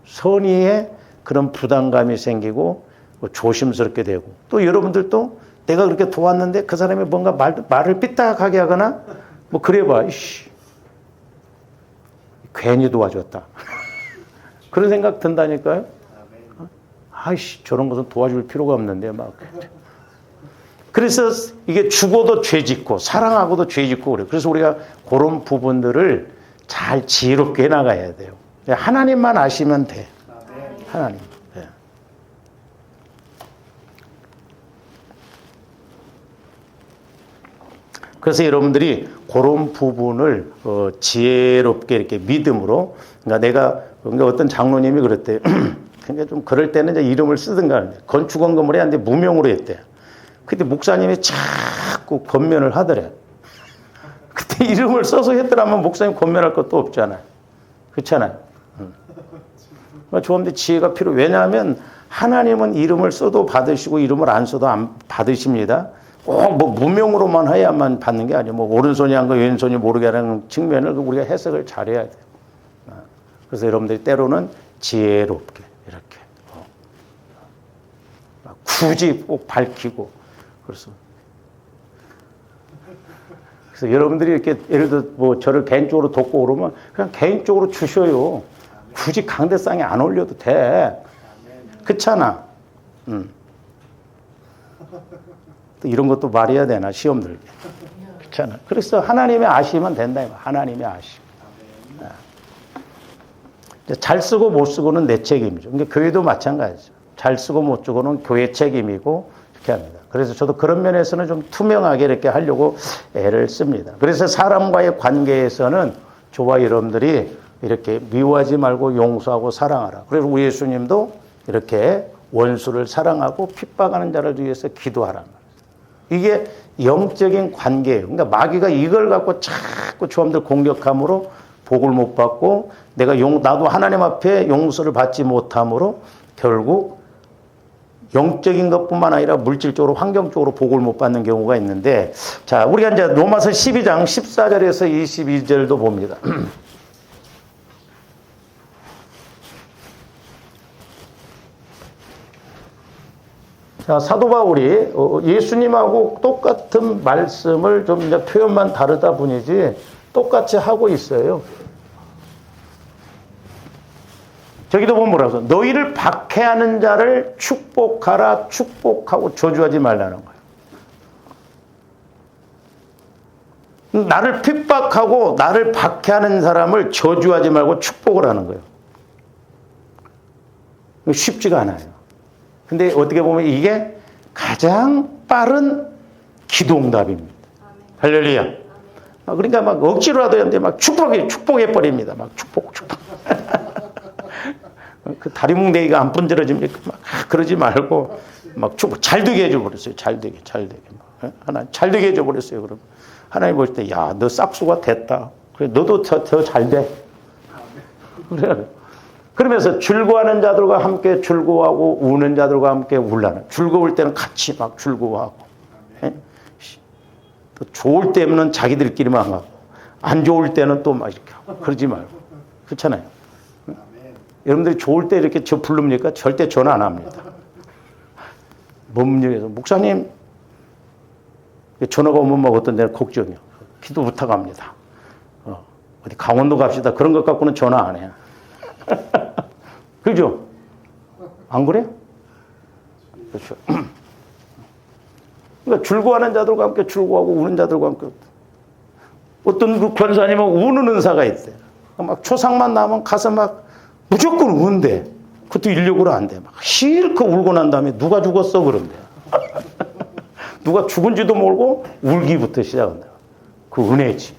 선의에 그런 부담감이 생기고 조심스럽게 되고 또 여러분들도 내가 그렇게 도왔는데 그 사람이 뭔가 말을 삐딱하게 하거나 뭐 그래봐. 이씨. 괜히 도와줬다. 그런 생각 든다니까요. 아이씨 저런 것은 도와줄 필요가 없는데 막. 그래서 이게 죽어도 죄 짓고 사랑하고도 죄 짓고 그래요. 그래서 우리가 그런 부분들을 잘 지혜롭게 나가야 돼요. 하나님만 아시면 돼. 하나님. 네. 그래서 여러분들이 그런 부분을 지혜롭게 이렇게 믿음으로 그러니까 어떤 장로님이 그랬대요. 그러니까 좀 그럴 때는 이제 이름을 쓰든가 하는데 건축원 건물에 한데 무명으로 했대요. 그때 목사님이 자꾸 권면을 하더래. 그때 이름을 써서 했더라면 목사님 권면할 것도 없잖아요. 그렇잖아요. 조금더 지혜가 필요해요. 왜냐하면 하나님은 이름을 써도 받으시고 이름을 안 써도 안 받으십니다. 꼭 뭐 무명으로만 해야만 받는 게 아니에요. 뭐 오른손이 한 거 왼손이 모르게 하는 측면을 우리가 해석을 잘해야 돼요. 그래서 여러분들이 때로는 지혜롭게 이렇게 굳이 꼭 밝히고 그래서 여러분들이 이렇게 예를 들어 뭐 저를 개인적으로 돕고 그러면 그냥 개인적으로 주셔요. 굳이 강대상에 안 올려도 돼. 그렇잖아. 또 이런 것도 말해야 되나 시험 들게. 그렇잖아. 그래서 하나님이 아시면 된다. 하나님이 아시고. 잘 쓰고 못 쓰고는 내 책임이죠. 그러니까 교회도 마찬가지죠. 잘 쓰고 못 쓰고는 교회 책임이고 이렇게 합니다. 그래서 저도 그런 면에서는 좀 투명하게 이렇게 하려고 애를 씁니다. 그래서 사람과의 관계에서는 저와 여러분들이 이렇게 미워하지 말고 용서하고 사랑하라. 그래서 우리 예수님도 이렇게 원수를 사랑하고 핍박하는 자를 위해서 기도하라. 이게 영적인 관계예요. 그러니까 마귀가 이걸 갖고 자꾸 조함들 공격함으로 복을 못 받고 나도 하나님 앞에 용서를 받지 못함으로 결국 영적인 것뿐만 아니라 물질적으로 환경적으로 복을 못 받는 경우가 있는데 자 우리가 이제 로마서 12장 14절에서 22절도 봅니다. 자, 사도 바울이 예수님하고 똑같은 말씀을 좀 이제 표현만 다르다 뿐이지 똑같이 하고 있어요. 저기도 보면 뭐라고 해서 너희를 박해하는 자를 축복하라 축복하고 저주하지 말라는 거예요. 나를 핍박하고 나를 박해하는 사람을 저주하지 말고 축복을 하는 거예요. 쉽지가 않아요. 근데 어떻게 보면 이게 가장 빠른 기도응답입니다. 할렐루야. 그러니까 막 억지로라도 했는데 막 축복해 버립니다. 막 축복. 그 다리뭉댕이가 안 분질러집니까? 막 그러지 말고 막 축복 잘 되게 해줘 버렸어요. 잘 되게. 하나님 잘 되게 해줘 버렸어요. 그럼 하나님 볼 때 야, 너 싹수가 됐다. 그래 너도 더 잘 돼. 그래. 그러면서 즐거워하는 자들과 함께 즐거워하고 우는 자들과 함께 울라는. 즐거울 때는 같이 막 즐거워하고. 예? 또 좋을 때는 자기들끼리만 하고 안 좋을 때는 또 막 이렇게 하고 그러지 말고. 그렇잖아요. 여러분들이 좋을 때 이렇게 저 부릅니까? 절대 전화 안 합니다. 법령에서 목사님 전화가 오면 막 어떤 데는 걱정이요. 기도 부탁합니다. 어디 강원도 갑시다. 그런 것 갖고는 전화 안 해요. 그죠? 안 그래요? 그렇죠. 그러니까 즐거워하는 자들과 함께 즐거워하고 우는 자들과 함께. 어떤 그 권사님은 우는 은사가 있대요. 막 초상만 나면 가서 막 무조건 우는데 그것도 인력으로 안 돼. 막 실컷 울고 난 다음에 누가 죽었어 그런대. 누가 죽은지도 모르고 울기부터 시작한다. 그 은혜지.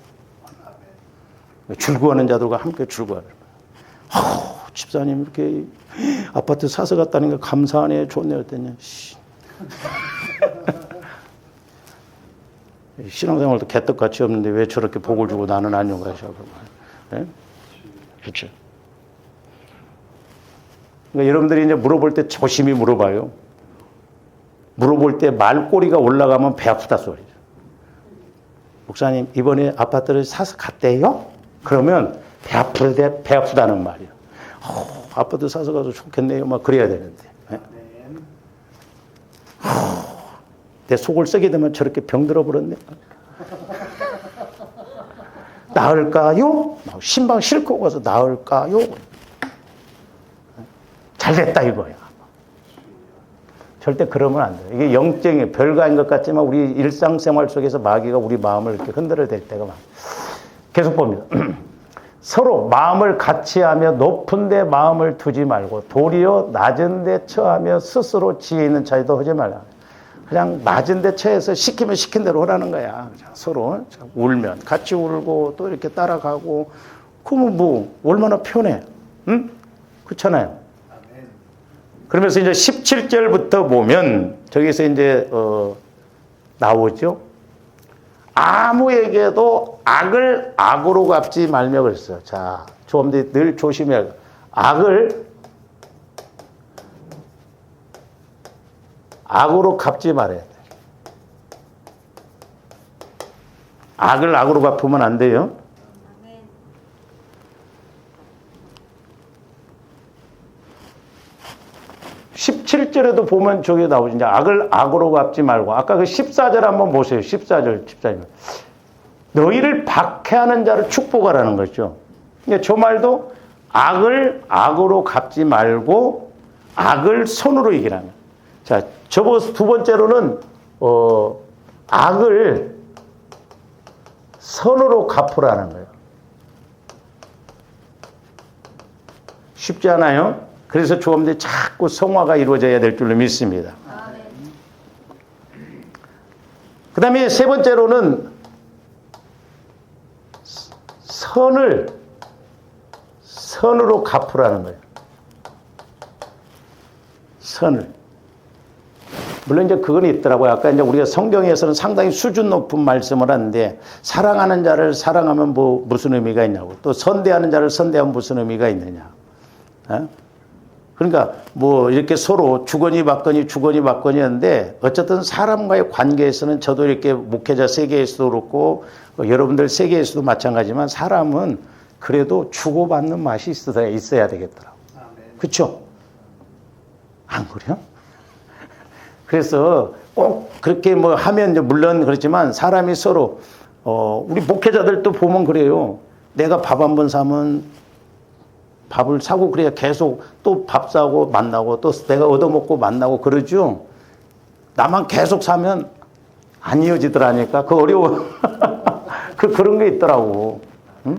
즐거워하는 자들과 함께 즐거워하는 거야. 집사님 이렇게 아파트 사서 갔다니까 감사하네. 좋네. 그랬더니 신앙생활도 개떡같이 없는데 왜 저렇게 복을 주고 나는 안 용가셔. 네? 그렇죠. 그러니까 여러분들이 이제 물어볼 때 조심히 물어봐요. 물어볼 때 말꼬리가 올라가면 배 아프다 소리죠. 목사님 이번에 아파트를 사서 갔대요? 그러면 배 아프다는 말이에요. 아파트 사서 가서 좋겠네요. 막 그래야 되는데. 네? 내 속을 썩게 되면 저렇게 병들어 버렸네. 나을까요? 신방 싣고 가서 나을까요? 잘 됐다 이거야. 절대 그러면 안 돼요. 이게 영적인 별거인 것 같지만 우리 일상생활 속에서 마귀가 우리 마음을 이렇게 흔들어야 될 때가 많아요. 계속 봅니다. 서로 마음을 같이 하며 높은 데 마음을 두지 말고 도리어 낮은 데 처하며 스스로 지혜 있는 차이도 하지 말라. 그냥 낮은 데 처해서 시키면 시킨 대로 하라는 거야. 서로 울면 같이 울고 또 이렇게 따라가고 그러면 뭐 얼마나 편해. 응? 그렇잖아요. 그러면서 이제 17절부터 보면 저기서 이제 나오죠. 아무에게도 악을 악으로 갚지 말며 그랬어요. 자, 조험들이 늘 조심해야 돼요. 악으로 갚지 말아야 돼. 악을 악으로 갚으면 안 돼요. 17절에도 보면 저기 나오죠. 이제 악을 악으로 갚지 말고. 아까 그 14절 한번 보세요. 14절. 너희를 박해하는 자를 축복하라는 거죠. 그러니까 저 말도 악을 악으로 갚지 말고 악을 선으로 이기라는 거예요. 자, 두 번째로는 악을 선으로 갚으라는 거예요. 쉽지 않아요? 그래서 조금들 자꾸 성화가 이루어져야 될 줄로 믿습니다. 그 다음에 세 번째로는 선으로 갚으라는 거예요. 선을. 물론 이제 그건 있더라고요. 아까 이제 우리가 성경에서는 상당히 수준 높은 말씀을 하는데 사랑하는 자를 사랑하면 뭐 무슨 의미가 있냐고. 또 선대하는 자를 선대하면 무슨 의미가 있느냐. 어? 그러니까 뭐 이렇게 서로 주거니 받거니 하는데 어쨌든 사람과의 관계에서는 저도 이렇게 목회자 세계에서도 그렇고 여러분들 세계에서도 마찬가지지만 사람은 그래도 주고받는 맛이 있어야 되겠더라고. 그렇죠? 안 그래요? 그래서 꼭 그렇게 뭐 하면 물론 그렇지만 사람이 서로 우리 목회자들도 보면 그래요. 내가 밥 한 번 사면 밥을 사고 그래야 계속 또 밥 사고 만나고 또 내가 얻어먹고 만나고 그러죠. 나만 계속 사면 안 이어지더라니까. 그거 어려워. 그런 게 있더라고. 응?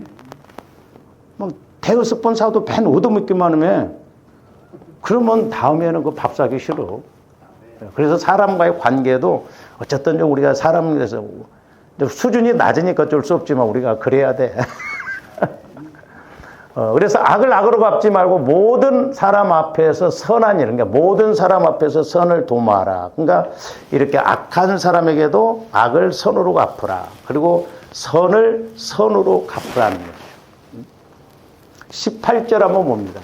뭐 대여섯 번 사도 벤 얻어먹기만 하면 그러면 다음에는 그 밥 사기 싫어. 그래서 사람과의 관계도 어쨌든 좀 우리가 사람에서 수준이 낮으니까 어쩔 수 없지만 우리가 그래야 돼. 그래서 악을 악으로 갚지 말고 모든 사람 앞에서 선한 일, 그러니까 모든 사람 앞에서 선을 도모하라. 그러니까 이렇게 악한 사람에게도 악을 선으로 갚으라. 그리고 선을 선으로 갚으라는 거죠. 18절 한번 봅니다.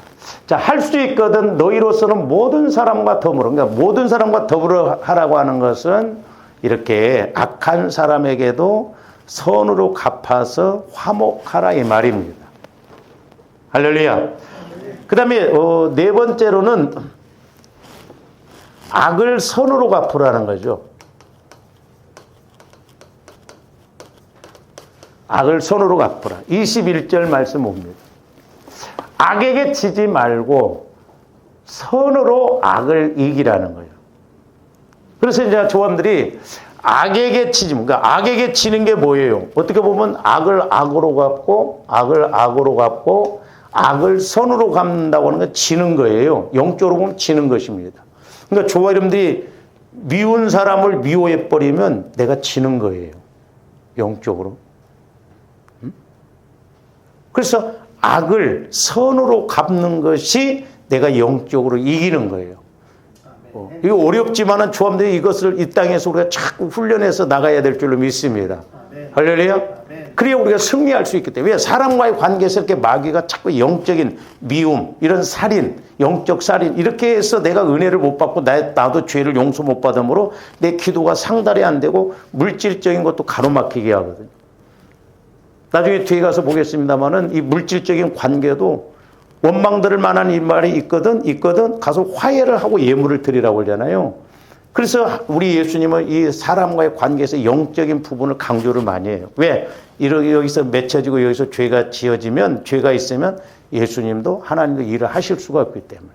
자, 할 수 있거든 너희로서는 모든 사람과 더불어. 그러니까 모든 사람과 더불어 하라고 하는 것은 이렇게 악한 사람에게도 선으로 갚아서 화목하라 이 말입니다. 할렐루야. 그 다음에 네 번째로는 악을 선으로 갚으라는 거죠. 악을 선으로 갚으라. 21절 말씀 봅니다. 악에게 지지 말고 선으로 악을 이기라는 거예요. 그래서 이제 조함들이 악에게 치지, 그러니까 악에게 치는 게 뭐예요? 어떻게 보면 악을 악으로 갚고, 악을 악으로 갚고, 악을 선으로 갚는다고 하는 건 지는 거예요. 영적으로 보면 지는 것입니다. 그러니까 조화 여러분들이 미운 사람을 미워해버리면 내가 지는 거예요. 영적으로. 그래서 악을 선으로 갚는 것이 내가 영적으로 이기는 거예요. 이거 어렵지만은 조함들이 이것을 이 땅에서 우리가 자꾸 훈련해서 나가야 될 줄로 믿습니다. 할렐루야. 그래야 우리가 승리할 수 있기 때문에 왜 사람과의 관계에서 이렇게 마귀가 자꾸 영적인 미움, 이런 살인, 영적 살인 이렇게 해서 내가 은혜를 못 받고 나도 죄를 용서 못 받음으로 내 기도가 상달이 안 되고 물질적인 것도 가로막히게 하거든요. 나중에 뒤에 가서 보겠습니다만은 이 물질적인 관계도 원망들을 만한 이 말이 있거든 가서 화해를 하고 예물을 드리라고 그러잖아요. 그래서 우리 예수님은 이 사람과의 관계에서 영적인 부분을 강조를 많이 해요. 왜? 여기서 맺혀지고 여기서 죄가 지어지면, 죄가 있으면 예수님도 하나님도 일을 하실 수가 없기 때문에.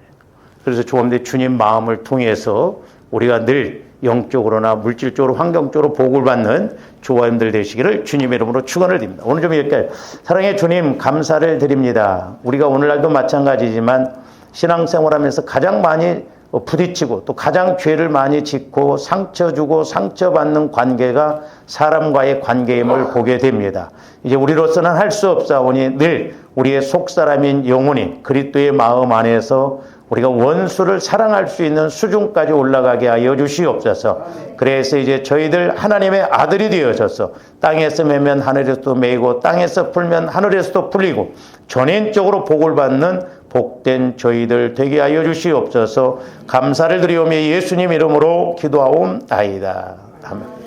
그래서 조금더 주님 마음을 통해서 우리가 늘 영적으로나 물질적으로 환경적으로 복을 받는 조화님들 되시기를 주님의 이름으로 축원을 드립니다. 오늘 좀 이렇게 사랑의 주님 감사를 드립니다. 우리가 오늘날도 마찬가지지만 신앙생활하면서 가장 많이 부딪히고 또 가장 죄를 많이 짓고 상처 주고 상처받는 관계가 사람과의 관계임을 보게 됩니다. 이제 우리로서는 할 수 없사오니 늘 우리의 속사람인 영혼이 그리스도의 마음 안에서 우리가 원수를 사랑할 수 있는 수준까지 올라가게 하여 주시옵소서. 그래서 이제 저희들 하나님의 아들이 되어져서 땅에서 매면 하늘에서도 매이고 땅에서 풀면 하늘에서도 풀리고 전인적으로 복을 받는 복된 저희들 되게 하여 주시옵소서. 감사를 드리오며 예수님 이름으로 기도하옵나이다. 아멘.